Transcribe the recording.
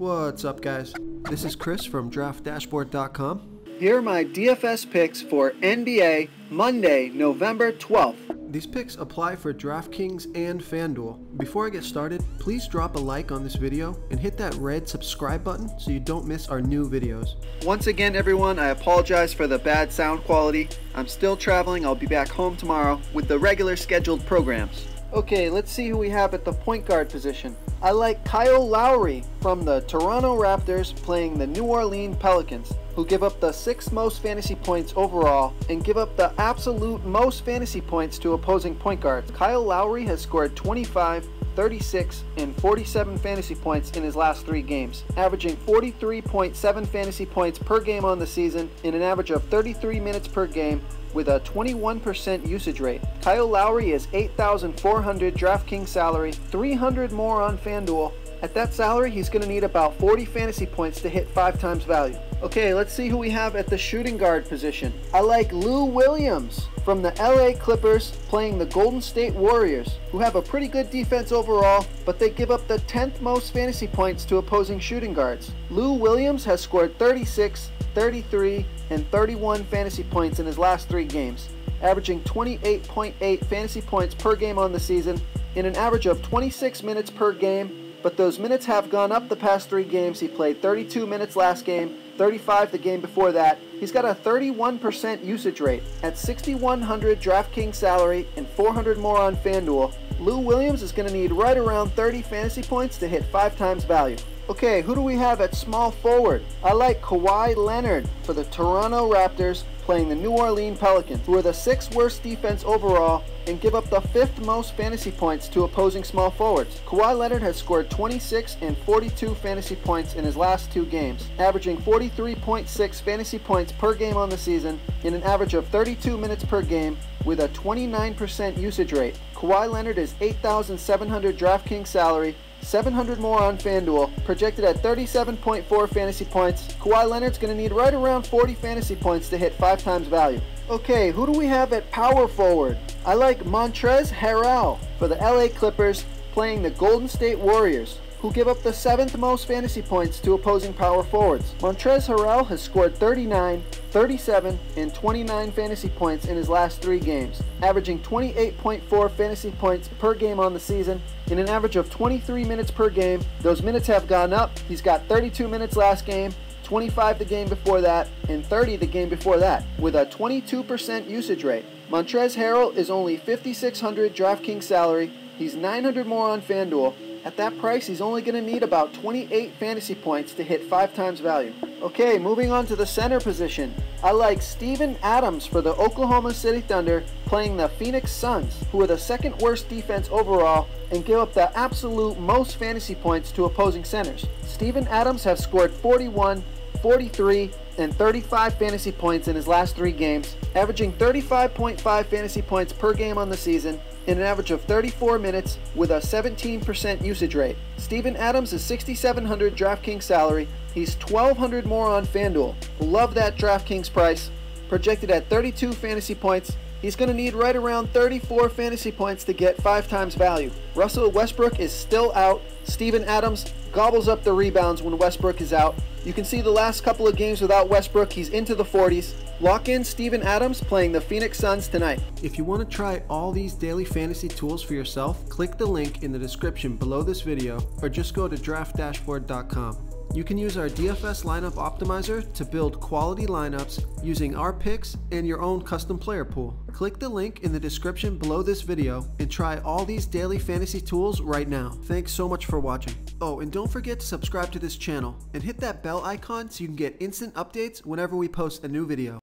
What's up, guys? This is Chris from DraftDashboard.com. Here are my DFS picks for NBA Monday, November 12th. These picks apply for DraftKings and FanDuel. Before I get started, please drop a like on this video and hit that red subscribe button so you don't miss our new videos. Once again, everyone, I apologize for the bad sound quality. I'm still traveling. I'll be back home tomorrow with the regular scheduled programs. Okay, let's see who we have at the point guard position. I like Kyle Lowry from the Toronto Raptors playing the New Orleans Pelicans, who give up the 6th most fantasy points overall and give up the absolute most fantasy points to opposing point guards. Kyle Lowry has scored 25, 36, and 47 fantasy points in his last 3 games, averaging 43.7 fantasy points per game on the season in an average of 33 minutes per game with a 21% usage rate. Kyle Lowry is $8,400 DraftKings salary, $300 more on FanDuel. At that salary, he's going to need about 40 fantasy points to hit 5 times value. Okay, let's see who we have at the shooting guard position. I like Lou Williams from the LA Clippers playing the Golden State Warriors, who have a pretty good defense overall, but they give up the 10th most fantasy points to opposing shooting guards. Lou Williams has scored 36, 33, and 31 fantasy points in his last 3 games, averaging 28.8 fantasy points per game on the season in an average of 26 minutes per game, but those minutes have gone up the past 3 games. He played 32 minutes last game, 35 the game before that. He's got a 31% usage rate. At $6,100 DraftKings salary and $400 more on FanDuel, Lou Williams is going to need right around 30 fantasy points to hit 5 times value. Okay, who do we have at small forward? I like Kawhi Leonard for the Toronto Raptors playing the New Orleans Pelicans, who are the 6th worst defense overall and give up the 5th most fantasy points to opposing small forwards. Kawhi Leonard has scored 26 and 42 fantasy points in his last 2 games, averaging 43.6 fantasy points per game on the season in an average of 32 minutes per game with a 29% usage rate. Kawhi Leonard is $8,700 DraftKings salary, $700 more on FanDuel, projected at 37.4 fantasy points. Kawhi Leonard's going to need right around 40 fantasy points to hit 5 times value. Okay, who do we have at power forward? I like Montrezl Harrell for the LA Clippers playing the Golden State Warriors, who give up the 7th most fantasy points to opposing power forwards. Montrezl Harrell has scored 39, 37, and 29 fantasy points in his last 3 games, averaging 28.4 fantasy points per game on the season in an average of 23 minutes per game. Those minutes have gone up. He's got 32 minutes last game, 25 the game before that, and 30 the game before that, with a 22% usage rate. Montrezl Harrell is only $5,600 DraftKings salary. He's $900 more on FanDuel. At that price, he's only going to need about 28 fantasy points to hit 5 times value. Okay, moving on to the center position. I like Steven Adams for the Oklahoma City Thunder playing the Phoenix Suns, who are the 2nd worst defense overall and give up the absolute most fantasy points to opposing centers. Steven Adams has scored 41, 43, and 35 fantasy points in his last 3 games, averaging 35.5 fantasy points per game on the season in an average of 34 minutes with a 17% usage rate. Steven Adams is $6,700 DraftKings salary. He's $1,200 more on FanDuel. Love that DraftKings price. Projected at 32 fantasy points. He's going to need right around 34 fantasy points to get 5 times value. Russell Westbrook is still out. Steven Adams gobbles up the rebounds when Westbrook is out. You can see the last couple of games without Westbrook, he's into the 40s. Lock in Steven Adams playing the Phoenix Suns tonight. If you want to try all these daily fantasy tools for yourself, click the link in the description below this video or just go to DraftDashboard.com. You can use our DFS lineup optimizer to build quality lineups using our picks and your own custom player pool. Click the link in the description below this video and try all these daily fantasy tools right now. Thanks so much for watching. Oh, and don't forget to subscribe to this channel and hit that bell icon so you can get instant updates whenever we post a new video.